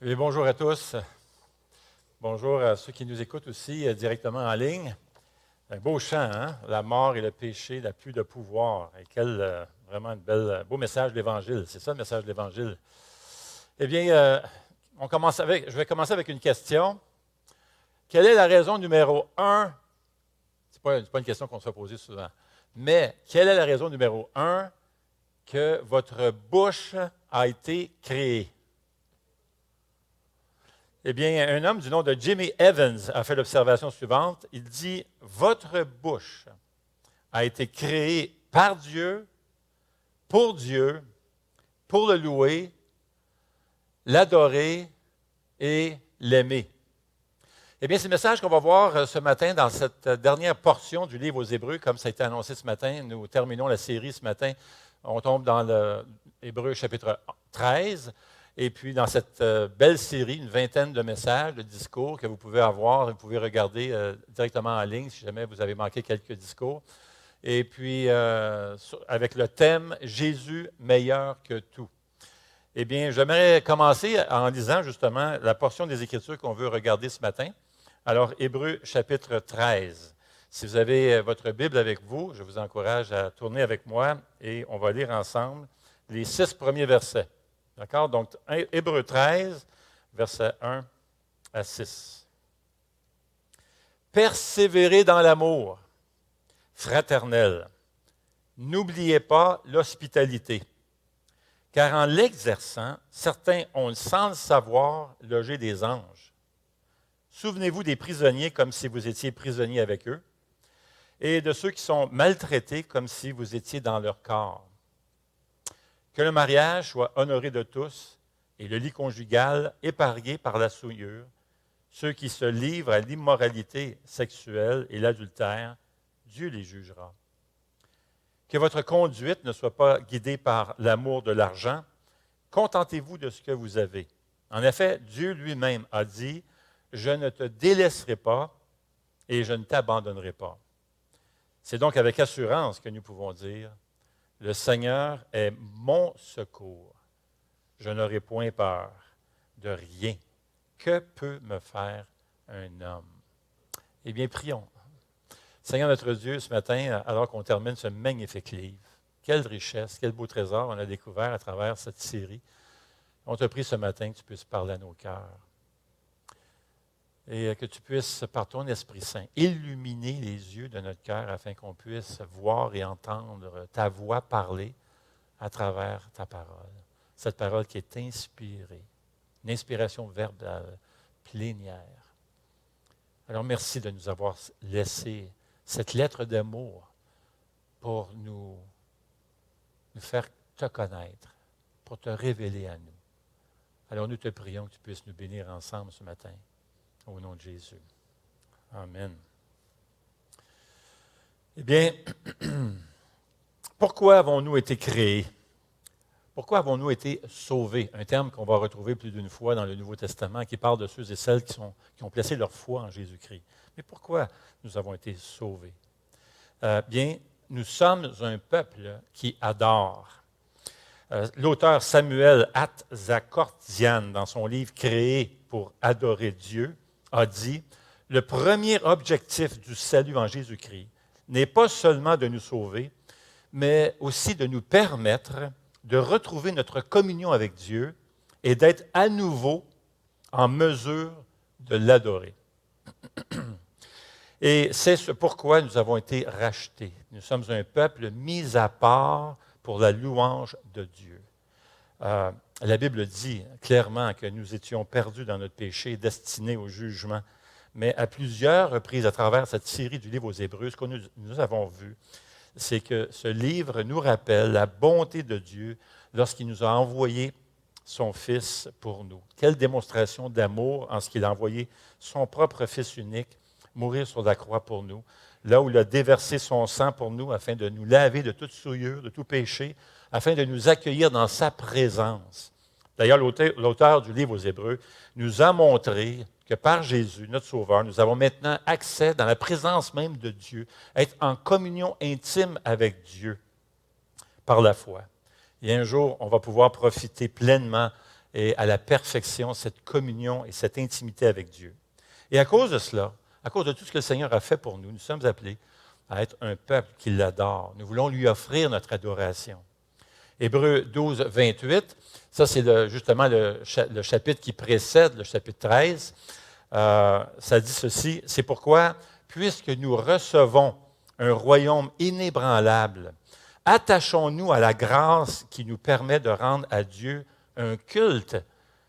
Et bonjour à tous. Bonjour à ceux qui nous écoutent aussi directement en ligne. Un beau chant, hein? La mort et le péché n'a plus de pouvoir. Et quel vraiment beau message de l'Évangile. C'est ça le message de l'Évangile. Eh bien, je vais commencer avec une question. Quelle est la raison numéro un? Ce n'est pas une question qu'on se fait poser souvent. Mais quelle est la raison numéro un que votre bouche a été créée? Eh bien, un homme du nom de Jimmy Evans a fait l'observation suivante. Il dit, « Votre bouche a été créée par Dieu, pour le louer, l'adorer et l'aimer. » Eh bien, c'est le message qu'on va voir ce matin dans cette dernière portion du livre aux Hébreux. Comme ça a été annoncé ce matin, nous terminons la série ce matin. On tombe dans l'Hébreux chapitre 13. Et puis, dans cette belle série, une vingtaine de messages, de discours que vous pouvez avoir, vous pouvez regarder directement en ligne si jamais vous avez manqué quelques discours. Et puis, avec le thème « Jésus meilleur que tout ». Eh bien, j'aimerais commencer en lisant justement la portion des Écritures qu'on veut regarder ce matin. Alors, Hébreux chapitre 13. Si vous avez votre Bible avec vous, je vous encourage à tourner avec moi et on va lire ensemble les 6 premiers versets. D'accord? Donc, Hébreux 13, versets 1 à 6. Persévérez dans l'amour fraternel. N'oubliez pas l'hospitalité, car en l'exerçant, certains ont, sans le savoir, logé des anges. Souvenez-vous des prisonniers comme si vous étiez prisonniers avec eux, et de ceux qui sont maltraités comme si vous étiez dans leur corps. Que le mariage soit honoré de tous et le lit conjugal épargné par la souillure. Ceux qui se livrent à l'immoralité sexuelle et l'adultère, Dieu les jugera. Que votre conduite ne soit pas guidée par l'amour de l'argent. Contentez-vous de ce que vous avez. En effet, Dieu lui-même a dit, « Je ne te délaisserai pas et je ne t'abandonnerai pas. » C'est donc avec assurance que nous pouvons dire, le Seigneur est mon secours. Je n'aurai point peur de rien. Que peut me faire un homme? Eh bien, prions. Seigneur notre Dieu, ce matin, alors qu'on termine ce magnifique livre, quelle richesse, quel beau trésor on a découvert à travers cette série. On te prie ce matin que tu puisses parler à nos cœurs et que tu puisses, par ton Esprit Saint, illuminer les yeux de notre cœur afin qu'on puisse voir et entendre ta voix parler à travers ta parole. Cette parole qui est inspirée, une inspiration verbale, plénière. Alors merci de nous avoir laissé cette lettre d'amour pour nous faire te connaître, pour te révéler à nous. Alors nous te prions que tu puisses nous bénir ensemble ce matin. Au nom de Jésus. Amen. Eh bien, pourquoi avons-nous été créés? Pourquoi avons-nous été sauvés? Un terme qu'on va retrouver plus d'une fois dans le Nouveau Testament qui parle de ceux et celles qui ont placé leur foi en Jésus-Christ. Mais pourquoi nous avons été sauvés? Bien, nous sommes un peuple qui adore. L'auteur Samuel Atzakortian, dans son livre « Créé pour adorer Dieu », a dit, « Le premier objectif du salut en Jésus-Christ n'est pas seulement de nous sauver, mais aussi de nous permettre de retrouver notre communion avec Dieu et d'être à nouveau en mesure de l'adorer. » Et c'est pourquoi nous avons été rachetés. Nous sommes un peuple mis à part pour la louange de Dieu. La Bible dit clairement que nous étions perdus dans notre péché, destinés au jugement. Mais à plusieurs reprises, à travers cette série du livre aux Hébreux, ce que nous avons vu, c'est que ce livre nous rappelle la bonté de Dieu lorsqu'il nous a envoyé son Fils pour nous. Quelle démonstration d'amour en ce qu'il a envoyé son propre Fils unique mourir sur la croix pour nous, là où il a déversé son sang pour nous afin de nous laver de toute souillure, de tout péché, afin de nous accueillir dans sa présence. D'ailleurs, l'auteur du livre aux Hébreux nous a montré que par Jésus, notre Sauveur, nous avons maintenant accès dans la présence même de Dieu, être en communion intime avec Dieu par la foi. Et un jour, on va pouvoir profiter pleinement et à la perfection de cette communion et cette intimité avec Dieu. Et à cause de cela, à cause de tout ce que le Seigneur a fait pour nous, nous sommes appelés à être un peuple qui l'adore. Nous voulons lui offrir notre adoration. Hébreux 12, 28, ça c'est justement le chapitre qui précède le chapitre 13. Ça dit ceci, c'est pourquoi, puisque nous recevons un royaume inébranlable, attachons-nous à la grâce qui nous permet de rendre à Dieu un culte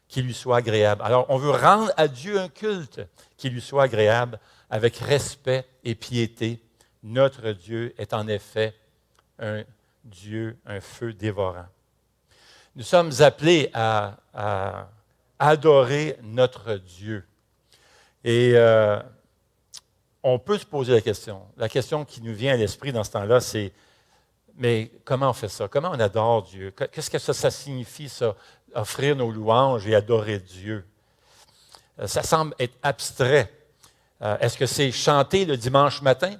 qui lui soit agréable. Alors, on veut rendre à Dieu un culte qui lui soit agréable avec respect et piété. Notre Dieu est en effet un Dieu, un feu dévorant. Nous sommes appelés à adorer notre Dieu. Et on peut se poser la question qui nous vient à l'esprit dans ce temps-là, c'est, mais comment on fait ça? Comment on adore Dieu? Qu'est-ce que ça signifie, ça, offrir nos louanges et adorer Dieu? Ça semble être abstrait. Est-ce que c'est chanter le dimanche matin?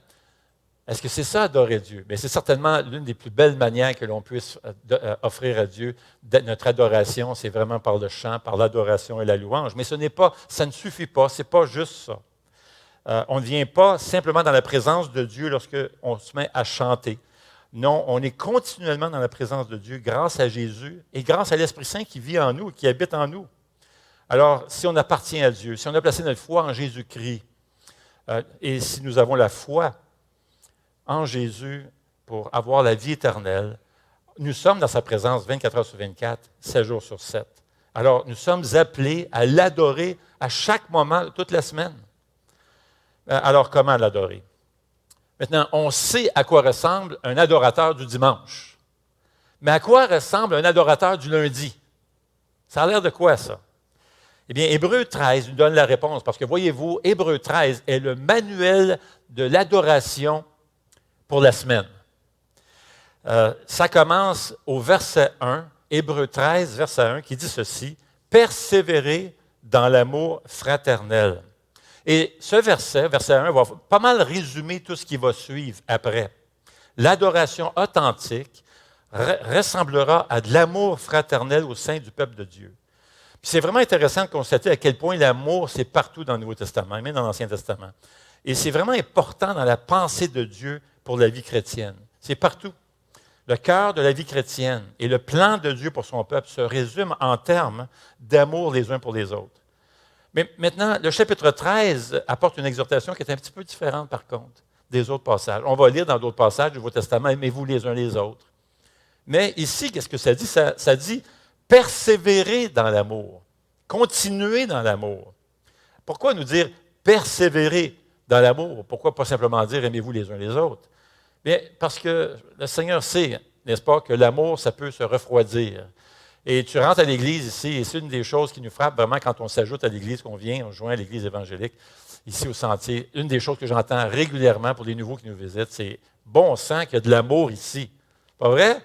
Est-ce que c'est ça, adorer Dieu? Bien, c'est certainement l'une des plus belles manières que l'on puisse offrir à Dieu notre adoration, c'est vraiment par le chant, par l'adoration et la louange. Mais ça ne suffit pas, ce n'est pas juste ça. On ne vient pas simplement dans la présence de Dieu lorsqu'on se met à chanter. Non, on est continuellement dans la présence de Dieu grâce à Jésus et grâce à l'Esprit Saint qui vit en nous, qui habite en nous. Alors, si on appartient à Dieu, si on a placé notre foi en Jésus-Christ, et si nous avons la foi en Jésus pour avoir la vie éternelle, nous sommes dans sa présence 24 heures sur 24, 7 jours sur 7. Alors, nous sommes appelés à l'adorer à chaque moment, toute la semaine. Alors, comment l'adorer? Maintenant, on sait à quoi ressemble un adorateur du dimanche. Mais à quoi ressemble un adorateur du lundi? Ça a l'air de quoi, ça? Eh bien, Hébreux 13 nous donne la réponse, parce que voyez-vous, Hébreux 13 est le manuel de l'adoration pour la semaine. Ça commence au verset 1, Hébreux 13, verset 1, qui dit ceci, « Persévérez dans l'amour fraternel ». Et ce verset 1, va pas mal résumer tout ce qui va suivre après. L'adoration authentique ressemblera à de l'amour fraternel au sein du peuple de Dieu. Puis c'est vraiment intéressant de constater à quel point l'amour, c'est partout dans le Nouveau Testament, même dans l'Ancien Testament. Et c'est vraiment important dans la pensée de Dieu pour la vie chrétienne. C'est partout. Le cœur de la vie chrétienne et le plan de Dieu pour son peuple se résument en termes d'amour les uns pour les autres. Mais maintenant, le chapitre 13 apporte une exhortation qui est un petit peu différente, par contre, des autres passages. On va lire dans d'autres passages du Nouveau Testament, aimez-vous les uns les autres. Mais ici, qu'est-ce que ça dit? Ça dit persévérer dans l'amour, continuer dans l'amour. Pourquoi nous dire persévérer dans l'amour? Pourquoi pas simplement dire aimez-vous les uns les autres? Bien, parce que le Seigneur sait, n'est-ce pas, que l'amour, ça peut se refroidir. Et tu rentres à l'Église ici, et c'est une des choses qui nous frappe vraiment quand on s'ajoute à l'Église, qu'on vient, on joint à l'Église évangélique, ici au Sentier. Une des choses que j'entends régulièrement pour les nouveaux qui nous visitent, c'est « bon sang qu'il y a de l'amour ici ». Pas vrai?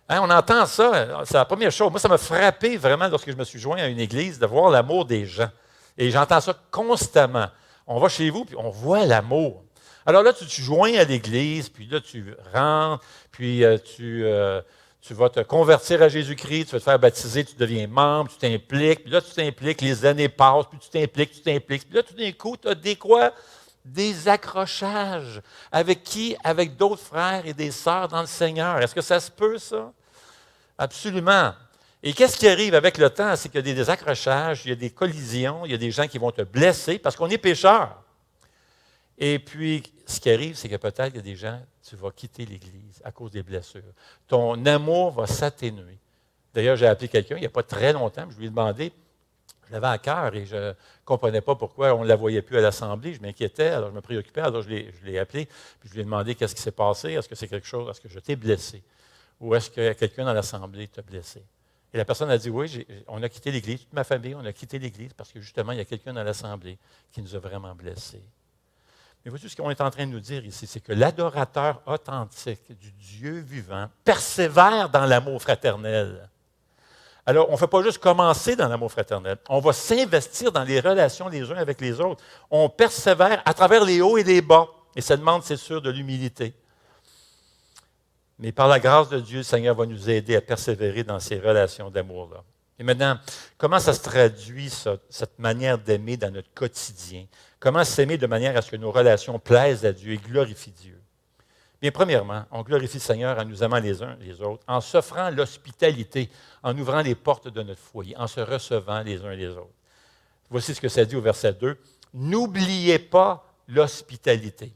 Hein, on entend ça, c'est la première chose. Moi, ça m'a frappé vraiment lorsque je me suis joint à une Église de voir l'amour des gens. Et j'entends ça constamment. On va chez vous, puis on voit l'amour. Alors là, tu te joins à l'Église, puis là, tu rentres, puis tu vas te convertir à Jésus-Christ, tu vas te faire baptiser, tu deviens membre, tu t'impliques, puis là, tu t'impliques, les années passent, puis tu t'impliques, puis là, tout d'un coup, tu as des quoi? Des accrochages. Avec qui? Avec d'autres frères et des sœurs dans le Seigneur. Est-ce que ça se peut, ça? Absolument. Et qu'est-ce qui arrive avec le temps? C'est qu'il y a des accrochages, il y a des collisions, il y a des gens qui vont te blesser parce qu'on est pécheurs. Et puis, ce qui arrive, c'est que peut-être il y a des gens, tu vas quitter l'Église à cause des blessures. Ton amour va s'atténuer. D'ailleurs, j'ai appelé quelqu'un il n'y a pas très longtemps, je lui ai demandé, je l'avais à cœur et je ne comprenais pas pourquoi on ne la voyait plus à l'Assemblée. Je m'inquiétais, alors je me préoccupais, alors je l'ai appelé, puis je lui ai demandé qu'est-ce qui s'est passé, est-ce que c'est quelque chose, est-ce que je t'ai blessé, ou est-ce que quelqu'un dans l'Assemblée t'a blessé. Et la personne a dit, oui, on a quitté l'Église, toute ma famille, on a quitté l'Église parce que justement, il y a quelqu'un dans l'Assemblée qui nous a vraiment blessés. Mais voici ce qu'on est en train de nous dire ici, c'est que l'adorateur authentique du Dieu vivant persévère dans l'amour fraternel. Alors, on ne fait pas juste commencer dans l'amour fraternel. On va s'investir dans les relations les uns avec les autres. On persévère à travers les hauts et les bas. Et ça demande, c'est sûr, de l'humilité. Mais par la grâce de Dieu, le Seigneur va nous aider à persévérer dans ces relations d'amour-là. Et maintenant, comment ça se traduit, cette manière d'aimer dans notre quotidien? Comment s'aimer de manière à ce que nos relations plaisent à Dieu et glorifient Dieu? Bien, premièrement, on glorifie le Seigneur en nous aimant les uns les autres, en s'offrant l'hospitalité, en ouvrant les portes de notre foyer, en se recevant les uns les autres. Voici ce que ça dit au verset 2. « N'oubliez pas l'hospitalité,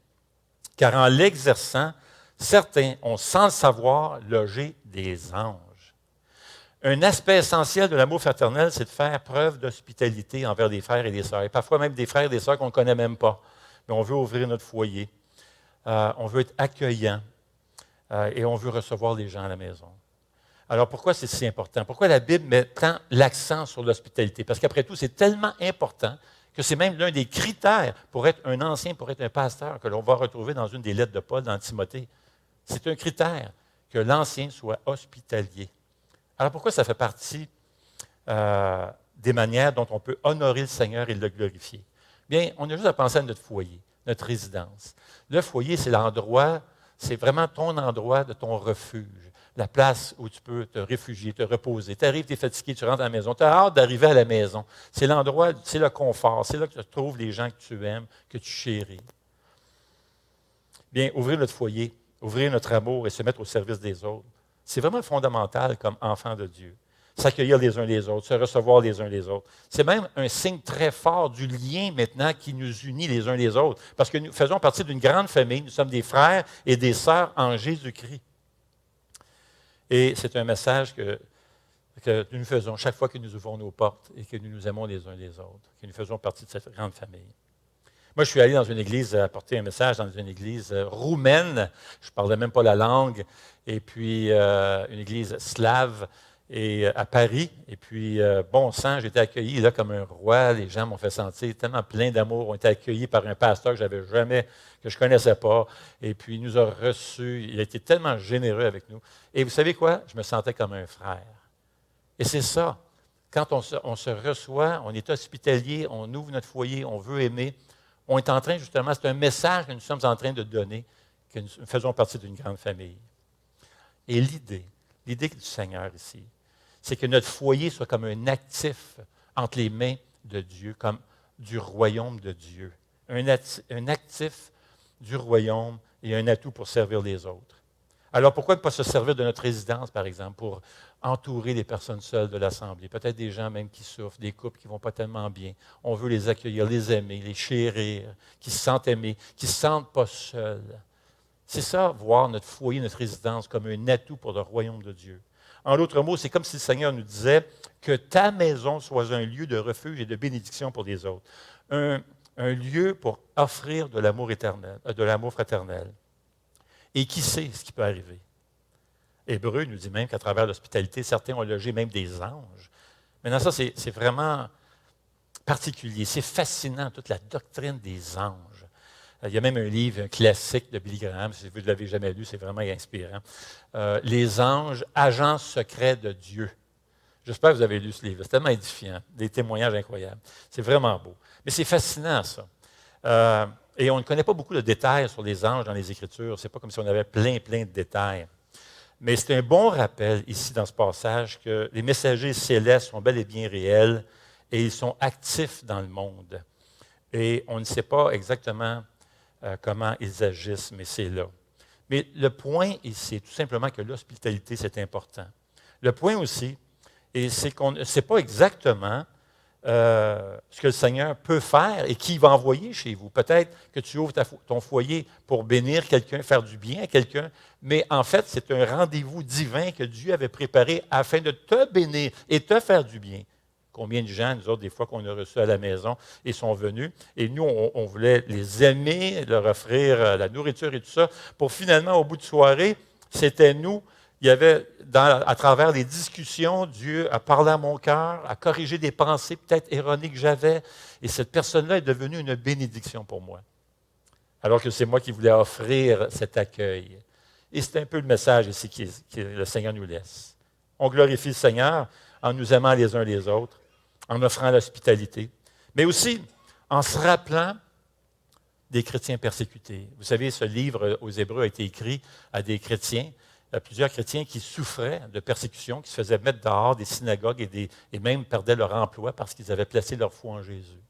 car en l'exerçant, certains ont sans le savoir logé des anges. » Un aspect essentiel de l'amour fraternel, c'est de faire preuve d'hospitalité envers des frères et des sœurs, et parfois même des frères et des sœurs qu'on ne connaît même pas, mais on veut ouvrir notre foyer. On veut être accueillant et on veut recevoir les gens à la maison. Alors, pourquoi c'est si important? Pourquoi la Bible met tant l'accent sur l'hospitalité? Parce qu'après tout, c'est tellement important que c'est même l'un des critères pour être un ancien, pour être un pasteur, que l'on va retrouver dans une des lettres de Paul dans Timothée. C'est un critère que l'ancien soit hospitalier. Alors, pourquoi ça fait partie des manières dont on peut honorer le Seigneur et le glorifier? Bien, on a juste à penser à notre foyer, notre résidence. Le foyer, c'est l'endroit, c'est vraiment ton endroit de ton refuge, la place où tu peux te réfugier, te reposer. Tu arrives, tu es fatigué, tu rentres à la maison, tu as hâte d'arriver à la maison. C'est l'endroit, c'est le confort, c'est là que tu trouves les gens que tu aimes, que tu chéris. Bien, ouvrir notre foyer, ouvrir notre amour et se mettre au service des autres, c'est vraiment fondamental comme enfant de Dieu. S'accueillir les uns les autres, se recevoir les uns les autres. C'est même un signe très fort du lien maintenant qui nous unit les uns les autres. Parce que nous faisons partie d'une grande famille, nous sommes des frères et des sœurs en Jésus-Christ. Et c'est un message que nous faisons chaque fois que nous ouvrons nos portes et que nous nous aimons les uns les autres, que nous faisons partie de cette grande famille. Moi, je suis allé dans une église apporter un message dans une église roumaine. Je ne parlais même pas la langue. Et puis, une église slave. Et à Paris, et puis bon sang, j'ai été accueilli là comme un roi. Les gens m'ont fait sentir tellement plein d'amour, ont été accueillis par un pasteur que que je connaissais pas. Et puis il nous a reçus. Il a été tellement généreux avec nous. Et vous savez quoi? Je me sentais comme un frère. Et c'est ça. Quand on se reçoit, on est hospitalier, on ouvre notre foyer, on veut aimer. On est en train justement, c'est un message que nous sommes en train de donner, que nous faisons partie d'une grande famille. Et l'idée du Seigneur ici, c'est que notre foyer soit comme un actif entre les mains de Dieu, comme du royaume de Dieu. Un actif du royaume et un atout pour servir les autres. Alors pourquoi ne pas se servir de notre résidence, par exemple, pour entourer les personnes seules de l'Assemblée? Peut-être des gens même qui souffrent, des couples qui ne vont pas tellement bien. On veut les accueillir, les aimer, les chérir, qui se sentent aimés, qui ne se sentent pas seuls. C'est ça, voir notre foyer, notre résidence comme un atout pour le royaume de Dieu. En d'autres mots, c'est comme si le Seigneur nous disait que ta maison soit un lieu de refuge et de bénédiction pour les autres. Un lieu pour offrir de l'amour éternel, de l'amour fraternel. Et qui sait ce qui peut arriver? Hébreu nous dit même qu'à travers l'hospitalité, certains ont logé même des anges. Maintenant, ça, c'est vraiment particulier. C'est fascinant, toute la doctrine des anges. Il y a même un livre, un classique de Billy Graham, si vous ne l'avez jamais lu, c'est vraiment inspirant. Les anges, agents secrets de Dieu. J'espère que vous avez lu ce livre. C'est tellement édifiant, des témoignages incroyables. C'est vraiment beau. Mais c'est fascinant, ça. Et on ne connaît pas beaucoup de détails sur les anges dans les Écritures. Ce n'est pas comme si on avait plein de détails. Mais c'est un bon rappel ici dans ce passage que les messagers célestes sont bel et bien réels et ils sont actifs dans le monde. Et on ne sait pas exactement comment ils agissent, mais c'est là. Mais le point ici, c'est tout simplement que l'hospitalité, c'est important. Le point aussi, c'est qu'on ne sait pas exactement ce que le Seigneur peut faire et qui il va envoyer chez vous. Peut-être que tu ouvres ton foyer pour bénir quelqu'un, faire du bien à quelqu'un, mais en fait, c'est un rendez-vous divin que Dieu avait préparé afin de te bénir et te faire du bien. Combien de gens, nous autres, des fois qu'on a reçus à la maison, ils sont venus, et nous, on voulait les aimer, leur offrir la nourriture et tout ça, pour finalement, au bout de soirée, c'était nous. Il y avait, à travers les discussions, Dieu a parlé à mon cœur, a corrigé des pensées peut-être erronées que j'avais, et cette personne-là est devenue une bénédiction pour moi. Alors que c'est moi qui voulais offrir cet accueil. Et c'est un peu le message ici que le Seigneur nous laisse. On glorifie le Seigneur, en nous aimant les uns les autres, en offrant l'hospitalité, mais aussi en se rappelant des chrétiens persécutés. Vous savez, ce livre aux Hébreux a été écrit à des chrétiens, à plusieurs chrétiens qui souffraient de persécutions, qui se faisaient mettre dehors des synagogues et même perdaient leur emploi parce qu'ils avaient placé leur foi en Jésus.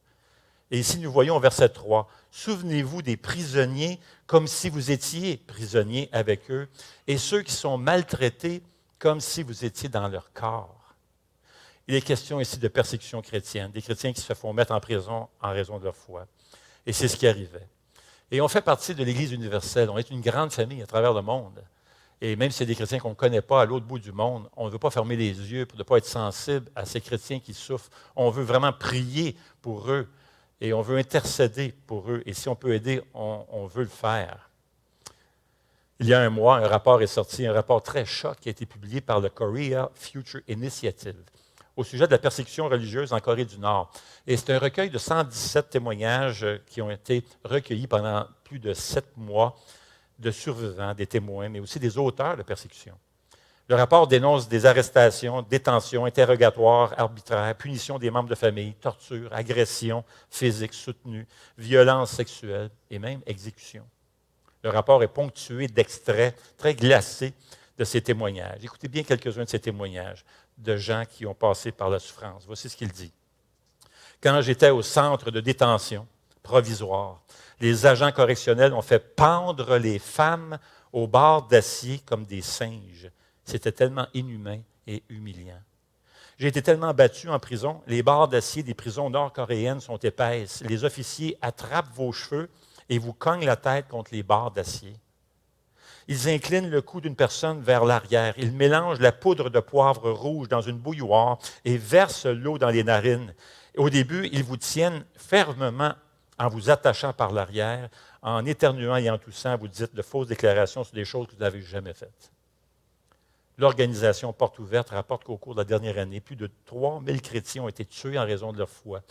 Et ici, nous voyons au verset 3, « Souvenez-vous des prisonniers comme si vous étiez prisonniers avec eux, et ceux qui sont maltraités comme si vous étiez dans leur corps. » Il est question ici de persécution chrétienne, des chrétiens qui se font mettre en prison en raison de leur foi. Et c'est ce qui arrivait. Et on fait partie de l'Église universelle. On est une grande famille à travers le monde. Et même si c'est des chrétiens qu'on ne connaît pas à l'autre bout du monde, on ne veut pas fermer les yeux pour ne pas être sensible à ces chrétiens qui souffrent. On veut vraiment prier pour eux et on veut intercéder pour eux. Et si on peut aider, on veut le faire. Il y a un mois, un rapport est sorti, un rapport très choc qui a été publié par le Korea Future Initiative au sujet de la persécution religieuse en Corée du Nord. Et c'est un recueil de 117 témoignages qui ont été recueillis pendant plus de 7 mois de survivants, des témoins, mais aussi des auteurs de persécution. Le rapport dénonce des arrestations, détentions, interrogatoires arbitraires, punitions des membres de famille, torture, agressions physiques soutenues, violences sexuelles et même exécutions. Le rapport est ponctué d'extraits très glacés de ces témoignages. Écoutez bien quelques-uns de ces témoignages de gens qui ont passé par la souffrance. Voici ce qu'il dit. « Quand j'étais au centre de détention provisoire, les agents correctionnels ont fait pendre les femmes aux barres d'acier comme des singes. C'était tellement inhumain et humiliant. J'ai été tellement battu en prison, les barres d'acier des prisons nord-coréennes sont épaisses. Les officiers attrapent vos cheveux et vous cognent la tête contre les barres d'acier. Ils inclinent le cou d'une personne vers l'arrière. Ils mélangent la poudre de poivre rouge dans une bouilloire et versent l'eau dans les narines. Au début, ils vous tiennent fermement en vous attachant par l'arrière, en éternuant et en toussant, vous dites de fausses déclarations sur des choses que vous n'avez jamais faites. L'organisation Porte Ouverte rapporte qu'au cours de la dernière année, plus de 3000 chrétiens ont été tués en raison de leur foi.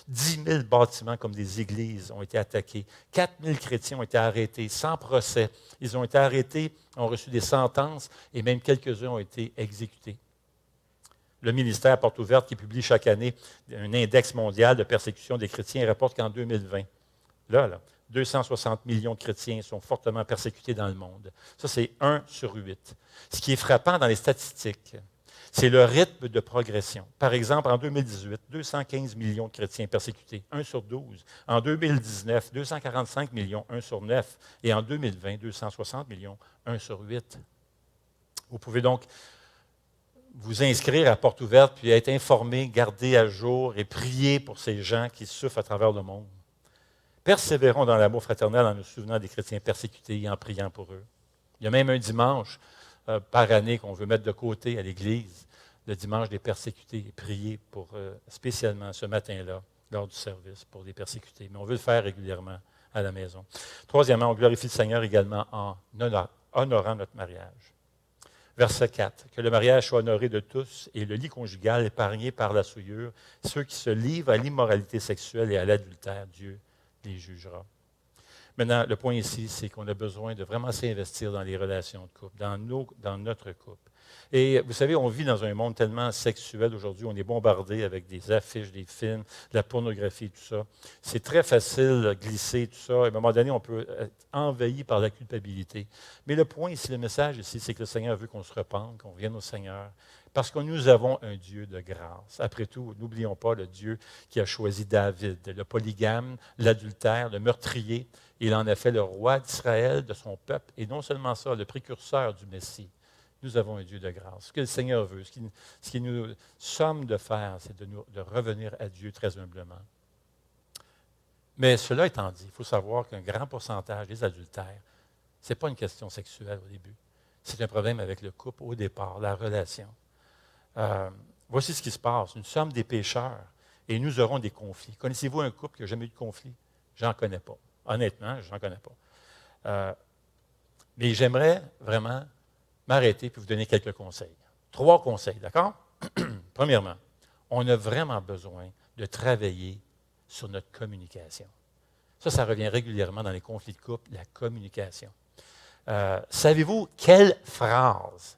10 000 bâtiments comme des églises ont été attaqués. 4 000 chrétiens ont été arrêtés sans procès. Ils ont été arrêtés, ont reçu des sentences et même quelques-uns ont été exécutés. Le ministère Porte Ouverte, qui publie chaque année un index mondial de persécution des chrétiens, rapporte qu'en 2020, 260 millions de chrétiens sont fortement persécutés dans le monde. Ça, c'est 1 sur 8. Ce qui est frappant dans les statistiques, c'est le rythme de progression. Par exemple, en 2018, 215 millions de chrétiens persécutés, 1 sur 12. En 2019, 245 millions, 1 sur 9. Et en 2020, 260 millions, 1 sur 8. Vous pouvez donc vous inscrire à Porte Ouverte, puis être informé, garder à jour et prier pour ces gens qui souffrent à travers le monde. Persévérons dans l'amour fraternel en nous souvenant des chrétiens persécutés et en priant pour eux. Il y a même un dimanche par année qu'on veut mettre de côté à l'Église, le dimanche des persécutés, et prier pour spécialement ce matin-là, lors du service, pour les persécutés. Mais on veut le faire régulièrement à la maison. Troisièmement, on glorifie le Seigneur également en honorant notre mariage. Verset 4. Que le mariage soit honoré de tous et le lit conjugal épargné par la souillure. Ceux qui se livrent à l'immoralité sexuelle et à l'adultère, Dieu les jugera. Maintenant, le point ici, c'est qu'on a besoin de vraiment s'investir dans les relations de couple, dans notre couple. Et vous savez, on vit dans un monde tellement sexuel aujourd'hui, on est bombardé avec des affiches, des films, de la pornographie, tout ça. C'est très facile de glisser, tout ça. À un moment donné, on peut être envahi par la culpabilité. Mais le point ici, le message ici, c'est que le Seigneur veut qu'on se repente, qu'on revienne au Seigneur, parce que nous avons un Dieu de grâce. Après tout, n'oublions pas le Dieu qui a choisi David, le polygame, l'adultère, le meurtrier. Il en a fait le roi d'Israël, de son peuple, et non seulement ça, le précurseur du Messie. Nous avons un Dieu de grâce. Ce que le Seigneur veut, ce qui nous somme de faire, c'est de revenir à Dieu très humblement. Mais cela étant dit, il faut savoir qu'un grand pourcentage des adultères, ce n'est pas une question sexuelle au début. C'est un problème avec le couple au départ, la relation. Voici ce qui se passe. Nous sommes des pécheurs et nous aurons des conflits. Connaissez-vous un couple qui n'a jamais eu de conflit? J'en connais pas. Honnêtement, je n'en connais pas. Mais j'aimerais vraiment m'arrêter et vous donner quelques conseils. 3 conseils, d'accord? Premièrement, on a vraiment besoin de travailler sur notre communication. Ça revient régulièrement dans les conflits de couple, la communication. Savez-vous quelle phrase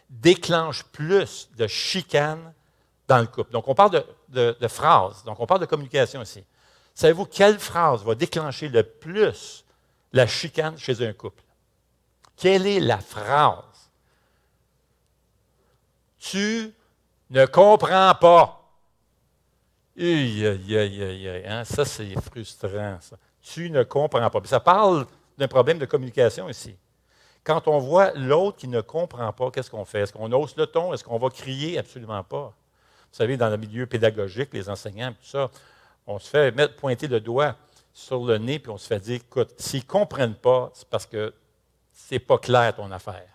déclenche plus de chicanes dans le couple. Donc, on parle de phrases. Donc, on parle de communication ici. Savez-vous quelle phrase va déclencher le plus la chicane chez un couple? Quelle est la phrase? Tu ne comprends pas. Aïe, aïe, aïe, aïe, aïe, hein? Ça, c'est frustrant, ça. Tu ne comprends pas. Puis ça parle d'un problème de communication ici. Quand on voit l'autre qui ne comprend pas, qu'est-ce qu'on fait? Est-ce qu'on hausse le ton? Est-ce qu'on va crier? Absolument pas. Vous savez, dans le milieu pédagogique, les enseignants, tout ça, on se fait pointer le doigt sur le nez, puis on se fait dire, écoute, s'ils ne comprennent pas, c'est parce que ce n'est pas clair ton affaire.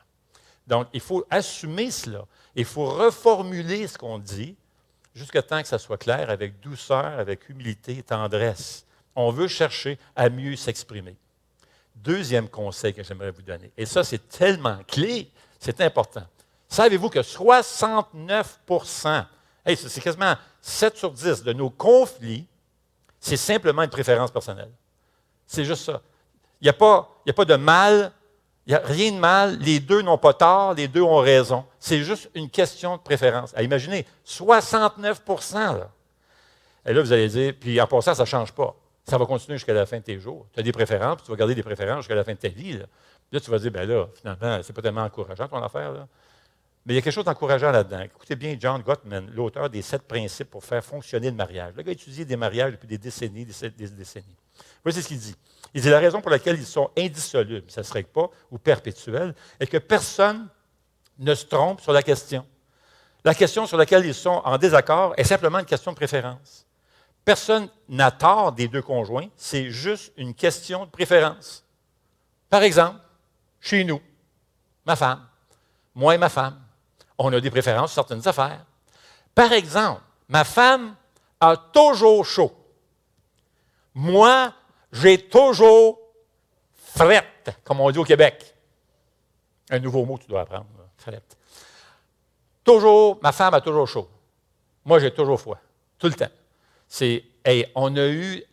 Donc, il faut assumer cela. Il faut reformuler ce qu'on dit jusqu'à temps que ça soit clair, avec douceur, avec humilité et tendresse. On veut chercher à mieux s'exprimer. Deuxième conseil que j'aimerais vous donner, et ça, c'est tellement clé, c'est important. Savez-vous que 69 c'est quasiment 7 sur 10 de nos conflits, c'est simplement une préférence personnelle. C'est juste ça. Il n'y a pas de mal, il n'y a rien de mal, les deux n'ont pas tort, les deux ont raison. C'est juste une question de préférence. Imaginez, 69 là. Et là, vous allez dire, puis en passant, ça ne change pas. Ça va continuer jusqu'à la fin de tes jours. Tu as des préférences, puis tu vas garder des préférences jusqu'à la fin de ta vie. Là, tu vas dire, bien là, finalement, c'est pas tellement encourageant ton affaire. Là. Mais il y a quelque chose d'encourageant là-dedans. Écoutez bien John Gottman, l'auteur des 7 principes pour faire fonctionner le mariage. Le gars a étudié des mariages depuis des décennies, des décennies. Voici ce qu'il dit. Il dit, la raison pour laquelle ils sont indissolubles, ça ne serait pas, ou perpétuels, est que personne ne se trompe sur la question. La question sur laquelle ils sont en désaccord est simplement une question de préférence. Personne n'a tort des deux conjoints, c'est juste une question de préférence. Par exemple, chez nous, ma femme, moi et ma femme, on a des préférences sur certaines affaires. Par exemple, ma femme a toujours chaud. Moi, j'ai toujours frette, comme on dit au Québec. Un nouveau mot que tu dois apprendre, frette. Toujours, ma femme a toujours chaud. Moi, j'ai toujours froid, tout le temps. On a eu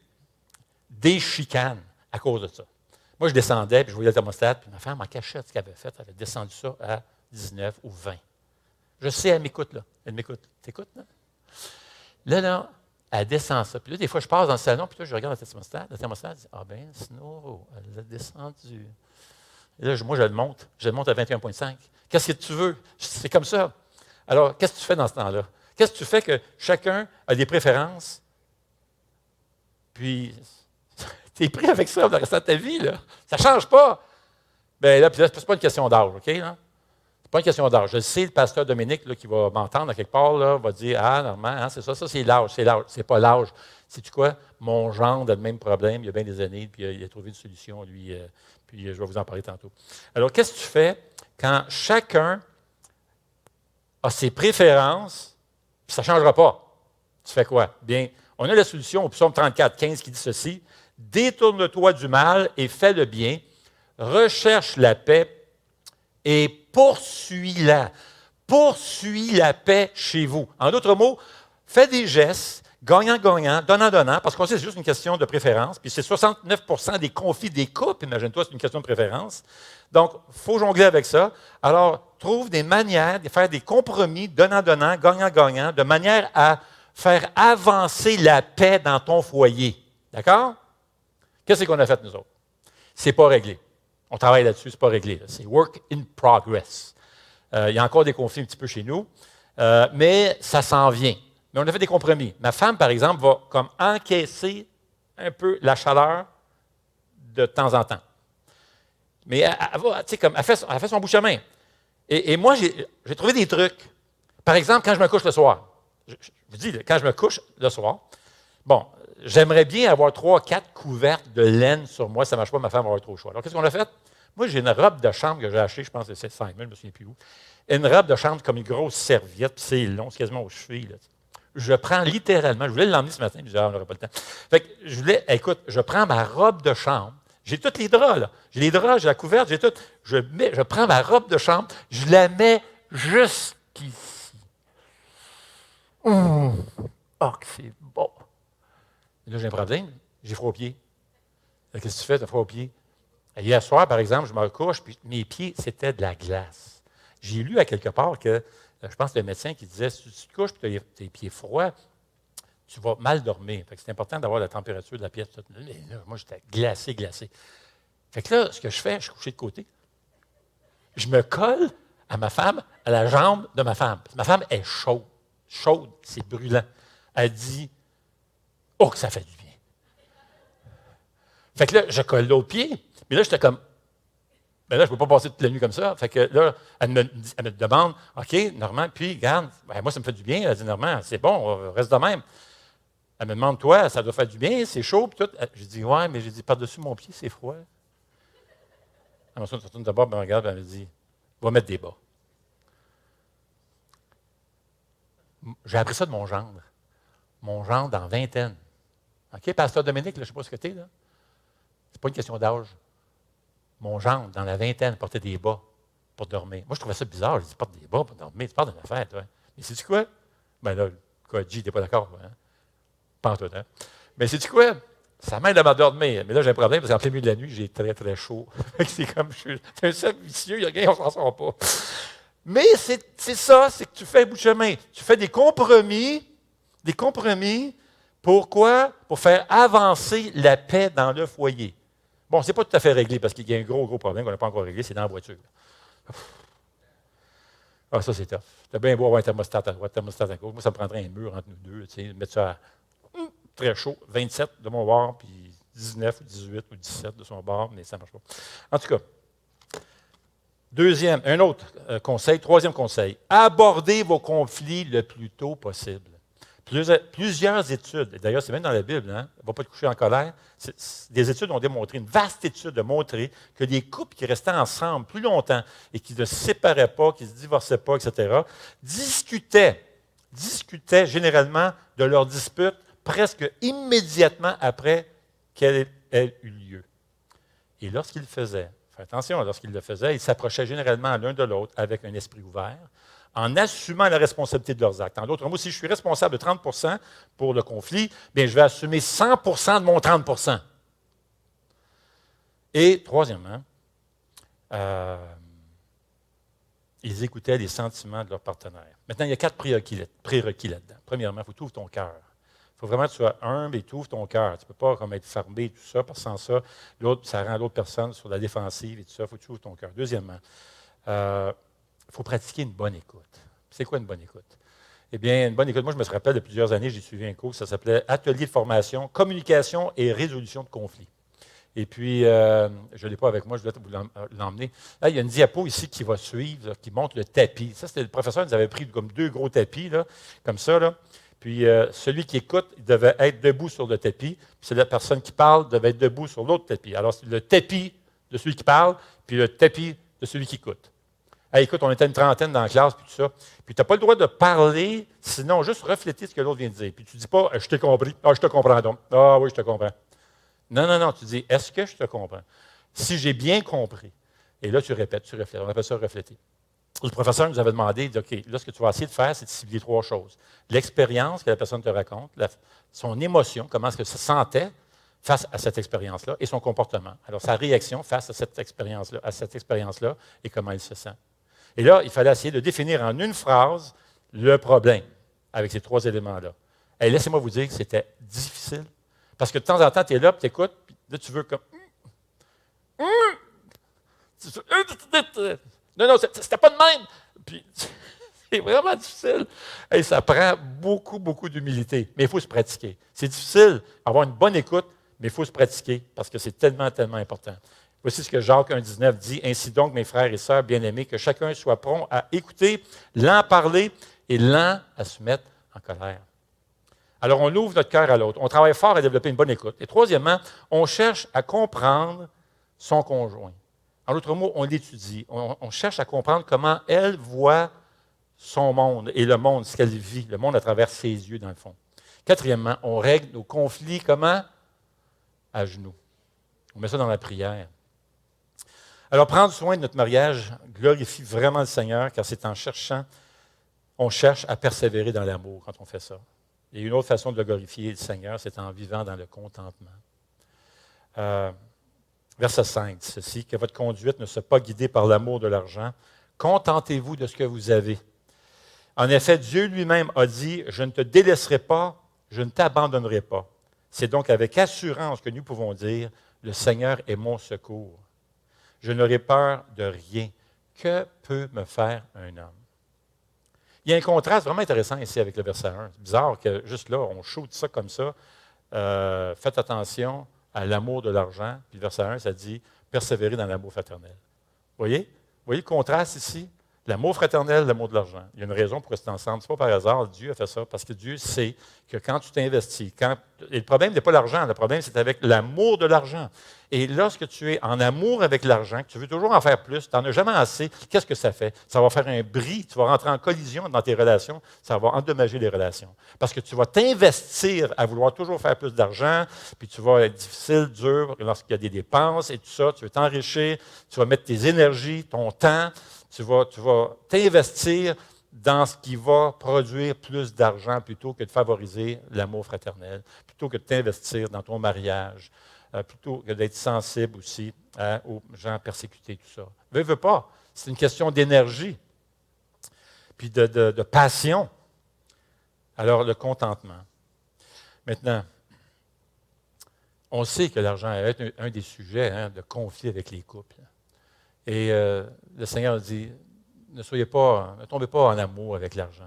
des chicanes à cause de ça. Moi, je descendais, puis je voyais le thermostat, puis ma femme, en cachette, ce qu'elle avait fait, elle avait descendu ça à 19 ou 20. Je sais, elle m'écoute, là. Elle m'écoute. T'écoutes, là? Là, elle descend ça. Puis là, des fois, je passe dans le salon, puis là, je regarde le thermostat. Le thermostat dit, ah ben, Snow, elle l'a descendu. Et là, moi, je le monte. Je le monte à 21,5. Qu'est-ce que tu veux? C'est comme ça. Alors, qu'est-ce que tu fais dans ce temps-là? Qu'est-ce que tu fais que chacun a des préférences? Puis, tu es pris avec ça pour le restant de ta vie, là. Ça ne change pas. Bien là, puis là, c'est pas une question d'âge, OK? Là? C'est pas une question d'âge. Je sais, le pasteur Dominique, là, qui va m'entendre à quelque part, là, va dire, ah, normalement, hein, c'est ça, c'est l'âge, c'est l'âge. C'est pas l'âge. Sais-tu quoi? Mon gendre a le même problème, il y a bien des années, puis il a trouvé une solution, lui, puis je vais vous en parler tantôt. Alors, qu'est-ce que tu fais quand chacun a ses préférences, puis ça ne changera pas? Tu fais quoi? Bien, on a la solution au psaume 34, 15 qui dit ceci, « Détourne-toi du mal et fais le bien, recherche la paix et poursuis-la. » Poursuis la paix chez vous. En d'autres mots, fais des gestes, gagnant-gagnant, donnant-donnant, parce qu'on sait que c'est juste une question de préférence, puis c'est 69 des conflits des couples, imagine-toi, c'est une question de préférence. Donc, il faut jongler avec ça. Alors, trouve des manières de faire des compromis, donnant-donnant, gagnant-gagnant, de manière à faire avancer la paix dans ton foyer. D'accord? Qu'est-ce qu'on a fait, nous autres? C'est pas réglé. On travaille là-dessus, c'est pas réglé. Là. C'est work in progress. Il y a encore des conflits un petit peu chez nous, mais ça s'en vient. Mais on a fait des compromis. Ma femme, par exemple, va comme encaisser un peu la chaleur de temps en temps. Mais elle fait son bout de chemin. Et moi, j'ai trouvé des trucs. Par exemple, quand je me couche le soir, je vous dis, quand je me couche le soir, bon, j'aimerais bien avoir 3-4 couvertes de laine sur moi. Ça ne marche pas, ma femme va avoir trop chaud. Alors, qu'est-ce qu'on a fait? Moi, j'ai une robe de chambre que j'ai achetée, je pense que c'est 5 000, je ne me souviens plus où. Une robe de chambre comme une grosse serviette, puis c'est long, c'est quasiment aux chevilles. Là. Je prends littéralement, je voulais l'emmener ce matin, je me disais, on n'aura pas le temps. Fait que écoute, je prends ma robe de chambre, j'ai tous les draps, là. J'ai les draps, j'ai la couverte, j'ai tout. Je prends ma robe de chambre, je la mets jusqu'ici. Oh, que c'est bon. Et là, j'ai un problème, j'ai froid aux pieds. Qu'est-ce que tu fais, tu as froid aux pieds? Et hier soir, par exemple, je me couche, puis mes pieds, c'était de la glace. J'ai lu à quelque part que je pense que le médecin qui disait, si tu te couches et tu as tes pieds froids, tu vas mal dormir. Fait que c'est important d'avoir la température de la pièce. Mais là, moi, j'étais glacé, glacé. Fait que là, ce que je fais, je suis couché de côté. Je me colle à ma femme, à la jambe de ma femme. Ma femme est chaude. Chaude, c'est brûlant. Elle dit, oh, que ça fait du bien. Fait que là, je colle l'autre pied. Mais là, j'étais comme, ben là, je ne peux pas passer toute la nuit comme ça. Fait que là, elle me demande, OK, Normand, puis, regarde, ben, moi, ça me fait du bien. Elle dit, Normand, c'est bon, reste de même. Elle me demande, toi, ça doit faire du bien, c'est chaud, puis tout. J'ai dit, ouais, mais j'ai dit, par-dessus mon pied, c'est froid. Elle me retourne d'abord, elle me regarde, elle me dit, va mettre des bas. J'ai appris ça de mon gendre. Mon gendre en vingtaine. OK, Pasteur Dominique, là, je ne sais pas ce que tu es, là. C'est pas une question d'âge. Mon gendre, dans la vingtaine, portait des bas pour dormir. Moi, je trouvais ça bizarre. Je dis, porte des bas pour dormir. Tu parles d'une affaire, toi. Mais sais-tu quoi? Ben là, quoi, G, t'es pas d'accord, hein? Pas en tout, hein? Mais sais-tu quoi? Ça m'aide à m'endormir. Mais là, j'ai un problème parce qu'en plein milieu de la nuit, j'ai très, très chaud. C'est comme, c'est un cercle vicieux, il n'y a rien, on s'en sort pas. Mais c'est ça, c'est que tu fais un bout de chemin. Tu fais des compromis. Pourquoi? Pour faire avancer la paix dans le foyer. Bon, ce n'est pas tout à fait réglé parce qu'il y a un gros, gros problème qu'on n'a pas encore réglé, c'est dans la voiture. Ah, ça, c'est tough. Tu as bien beau avoir un thermostat à droite, un thermostat à gauche. Moi, ça me prendrait un mur entre nous deux, tu sais, mettre ça à très chaud, 27 de mon bord, puis 19 ou 18 ou 17 de son bord, mais ça ne marche pas. En tout cas, un autre conseil, troisième conseil, abordez vos conflits le plus tôt possible. Plusieurs études, et d'ailleurs c'est même dans la Bible, hein, ne va pas te coucher en colère, des études ont démontré, une vaste étude a montré que les couples qui restaient ensemble plus longtemps et qui ne se séparaient pas, qui ne se divorçaient pas, etc., discutaient généralement de leurs disputes presque immédiatement après qu'elle ait eu lieu. Et lorsqu'ils le faisaient, faites attention, lorsqu'ils le faisaient, ils s'approchaient généralement l'un de l'autre avec un esprit ouvert, en assumant la responsabilité de leurs actes. En d'autres mots, si je suis responsable de 30 pour le conflit, bien, je vais assumer 100 de mon 30 Et troisièmement, ils écoutaient les sentiments de leur partenaire. Maintenant, il y a 4 prérequis là-dedans. Premièrement, il faut que tu ouvres ton cœur. Il faut vraiment que tu sois humble et tu ouvres ton cœur. Tu ne peux pas comme être fermé et tout ça, parce que sans ça, ça rend l'autre personne sur la défensive et tout ça. Il faut que tu ouvres ton cœur. Deuxièmement, il faut pratiquer une bonne écoute. C'est quoi une bonne écoute? Eh bien, une bonne écoute, moi, je me rappelle de plusieurs années, j'ai suivi un cours, ça s'appelait Atelier de formation, communication et résolution de conflits. Et puis, je ne l'ai pas avec moi, je dois vous l'emmener. Là, il y a une diapo ici qui va suivre, là, qui montre le tapis. Ça, c'était le professeur, nous avait pris comme 2 gros tapis, là, comme ça. Là. Puis, celui qui écoute, il devait être debout sur le tapis. Puis, c'est la personne qui parle devait être debout sur l'autre tapis. Alors, c'est le tapis de celui qui parle, puis le tapis de celui qui écoute. Hey, écoute, on était une trentaine dans la classe, puis tout ça. Puis tu n'as pas le droit de parler, sinon juste refléter ce que l'autre vient de dire. Puis tu ne dis pas, je t'ai compris. Ah, je te comprends donc. Ah oui, je te comprends. Non, tu dis, est-ce que je te comprends? Si j'ai bien compris. Et là, tu répètes, tu reflètes. On appelle ça refléter. Le professeur nous avait demandé, il dit, OK, là, ce que tu vas essayer de faire, c'est de cibler 3 choses. L'expérience que la personne te raconte, son émotion, comment est-ce que ça sentait face à cette expérience-là, et son comportement. Alors, sa réaction face à cette expérience-là, et comment il se sent. Et là, il fallait essayer de définir en une phrase le problème avec ces 3 éléments-là. Et laissez-moi vous dire que c'était difficile. Parce que de temps en temps, tu es là, tu écoutes, puis là, tu veux comme. Non, c'était pas de même. Puis, c'est vraiment difficile. Et ça prend beaucoup, beaucoup d'humilité. Mais il faut se pratiquer. C'est difficile d'avoir une bonne écoute, mais il faut se pratiquer parce que c'est tellement, tellement important. Voici ce que Jacques 1,19 dit. Ainsi donc, mes frères et sœurs bien-aimés, que chacun soit prompt à écouter, lent à parler et lent à se mettre en colère. Alors, on ouvre notre cœur à l'autre. On travaille fort à développer une bonne écoute. Et troisièmement, on cherche à comprendre son conjoint. En d'autres mots, on l'étudie. On cherche à comprendre comment elle voit son monde et le monde, ce qu'elle vit, le monde à travers ses yeux, dans le fond. Quatrièmement, on règle nos conflits comment? À genoux. On met ça dans la prière. Alors, prendre soin de notre mariage glorifie vraiment le Seigneur, car c'est en cherchant, on cherche à persévérer dans l'amour quand on fait ça. Et une autre façon de le glorifier, le Seigneur, c'est en vivant dans le contentement. Verset 5 dit ceci, que votre conduite ne soit pas guidée par l'amour de l'argent. Contentez-vous de ce que vous avez. En effet, Dieu lui-même a dit, « Je ne te délaisserai pas, je ne t'abandonnerai pas. » C'est donc avec assurance que nous pouvons dire, « Le Seigneur est mon secours. Je n'aurai peur de rien. Que peut me faire un homme? » Il y a un contraste vraiment intéressant ici avec le verset 1. C'est bizarre que juste là, on shoot ça comme ça. Faites attention à l'amour de l'argent. Puis le verset 1, ça dit « Persévérer dans l'amour fraternel. » Vous voyez le contraste ici? L'amour fraternel, l'amour de l'argent. Il y a une raison pour rester ensemble. Ce n'est pas par hasard, Dieu a fait ça, parce que Dieu sait que quand tu t'investis, et le problème n'est pas l'argent, le problème c'est avec l'amour de l'argent. Et lorsque tu es en amour avec l'argent, que tu veux toujours en faire plus, tu n'en as jamais assez, qu'est-ce que ça fait? Ça va faire un bris, tu vas rentrer en collision dans tes relations, ça va endommager les relations. Parce que tu vas t'investir à vouloir toujours faire plus d'argent, puis tu vas être difficile, dur, lorsqu'il y a des dépenses et tout ça, tu veux t'enrichir, tu vas mettre tes énergies, ton temps, tu vas t'investir dans ce qui va produire plus d'argent plutôt que de favoriser l'amour fraternel, plutôt que de t'investir dans ton mariage, plutôt que d'être sensible aussi aux gens persécutés, tout ça. Veux pas. C'est une question d'énergie, puis de passion. Alors, le contentement. Maintenant, on sait que l'argent est un des sujets de conflit avec les couples. Et le Seigneur dit, ne tombez pas en amour avec l'argent.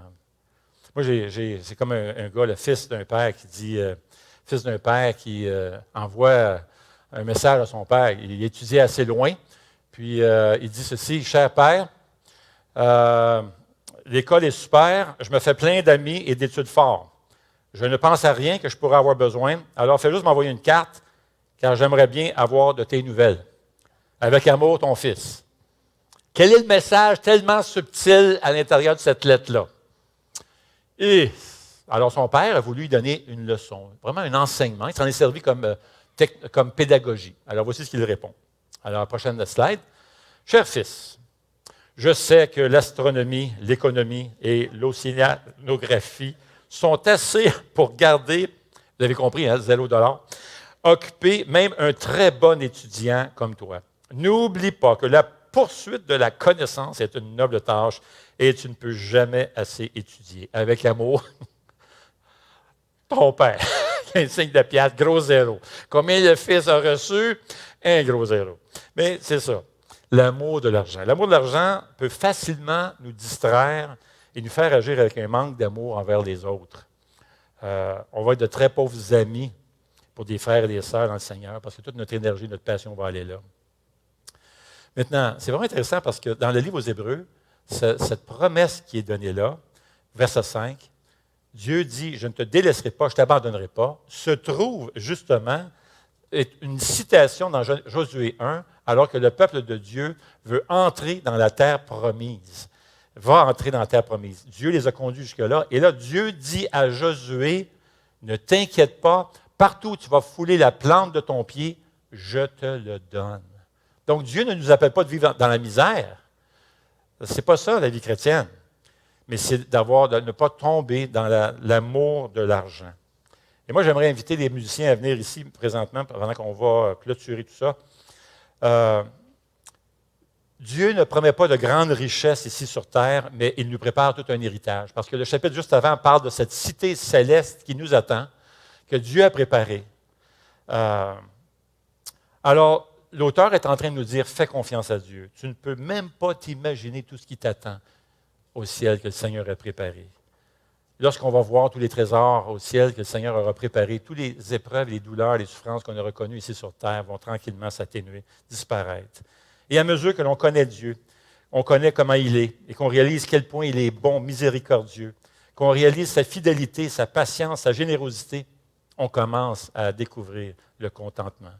Moi, c'est comme un gars, le fils d'un père qui envoie un message à son père. Il étudiait assez loin, puis il dit ceci, « Cher père, l'école est super, je me fais plein d'amis et d'études fortes. Je ne pense à rien que je pourrais avoir besoin, alors fais juste m'envoyer une carte, car j'aimerais bien avoir de tes nouvelles. Avec amour, ton fils. » Quel est le message tellement subtil à l'intérieur de cette lettre-là? Et alors, son père a voulu lui donner une leçon, vraiment un enseignement. Il s'en est servi comme pédagogie. Alors, voici ce qu'il répond. Alors, prochaine slide. « Cher fils, je sais que l'astronomie, l'économie et l'océanographie sont assez pour garder, vous avez compris, $0, occuper même un très bon étudiant comme toi. N'oublie pas que la poursuite de la connaissance est une noble tâche et tu ne peux jamais assez étudier. Avec amour, ton père, un signe de piastre, gros zéro. Combien le fils a reçu? Un gros zéro. Mais c'est ça, l'amour de l'argent. L'amour de l'argent peut facilement nous distraire et nous faire agir avec un manque d'amour envers les autres. On va être de très pauvres amis pour des frères et des sœurs dans le Seigneur parce que toute notre énergie, notre passion va aller là. Maintenant, c'est vraiment intéressant parce que dans le livre aux Hébreux, cette promesse qui est donnée là, verset 5, Dieu dit « Je ne te délaisserai pas, je ne t'abandonnerai pas », se trouve justement une citation dans Josué 1, alors que le peuple de Dieu veut entrer dans la terre promise, va entrer dans la terre promise. Dieu les a conduits jusque-là. Et là, Dieu dit à Josué, « Ne t'inquiète pas, partout où tu vas fouler la plante de ton pied, je te le donne. » Donc, Dieu ne nous appelle pas de vivre dans la misère. Ce n'est pas ça, la vie chrétienne. Mais c'est de ne pas tomber dans l'amour de l'argent. Et moi, j'aimerais inviter les musiciens à venir ici présentement, pendant qu'on va clôturer tout ça. Dieu ne promet pas de grandes richesses ici sur terre, mais il nous prépare tout un héritage. Parce que le chapitre juste avant parle de cette cité céleste qui nous attend, que Dieu a préparée. Alors, l'auteur est en train de nous dire, fais confiance à Dieu. Tu ne peux même pas t'imaginer tout ce qui t'attend au ciel que le Seigneur a préparé. Lorsqu'on va voir tous les trésors au ciel que le Seigneur aura préparés, toutes les épreuves, les douleurs, les souffrances qu'on a reconnues ici sur terre vont tranquillement s'atténuer, disparaître. Et à mesure que l'on connaît Dieu, on connaît comment il est et qu'on réalise quel point il est bon, miséricordieux, qu'on réalise sa fidélité, sa patience, sa générosité, on commence à découvrir le contentement.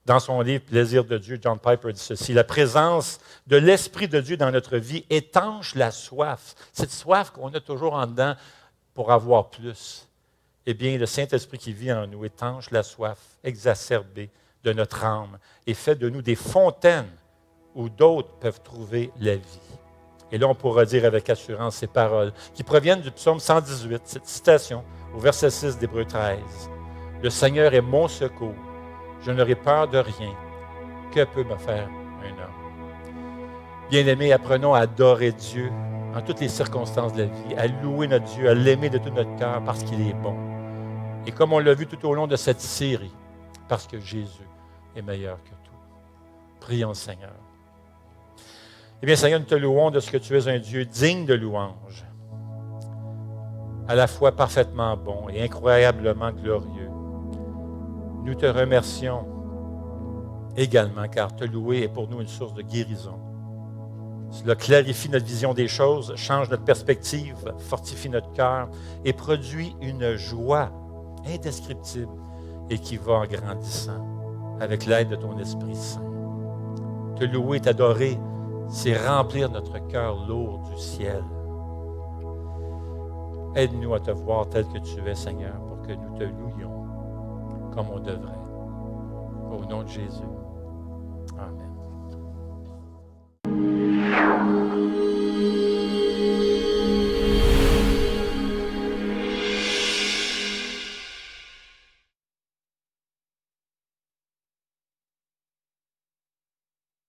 Dans son livre « Plaisir de Dieu », John Piper dit ceci, « La présence de l'Esprit de Dieu dans notre vie étanche la soif. » Cette soif qu'on a toujours en dedans pour avoir plus. Eh bien, le Saint-Esprit qui vit en nous étanche la soif exacerbée de notre âme et fait de nous des fontaines où d'autres peuvent trouver la vie. Et là, on pourra dire avec assurance ces paroles qui proviennent du psaume 118, cette citation au verset 6 d'Hébreux 13. « Le Seigneur est mon secours. Je n'aurai peur de rien. Que peut me faire un homme? » Bien-aimés, apprenons à adorer Dieu en toutes les circonstances de la vie, à louer notre Dieu, à l'aimer de tout notre cœur parce qu'il est bon. Et comme on l'a vu tout au long de cette série, parce que Jésus est meilleur que tout. Prions le Seigneur. Eh bien, Seigneur, nous te louons de ce que tu es un Dieu digne de louange, à la fois parfaitement bon et incroyablement glorieux. Nous te remercions également, car te louer est pour nous une source de guérison. Cela clarifie notre vision des choses, change notre perspective, fortifie notre cœur et produit une joie indescriptible et qui va en grandissant avec l'aide de ton Esprit Saint. Te louer, t'adorer, c'est remplir notre cœur lourd du ciel. Aide-nous à te voir tel que tu es, Seigneur, pour que nous te louions comme on devrait. Au nom de Jésus. Amen.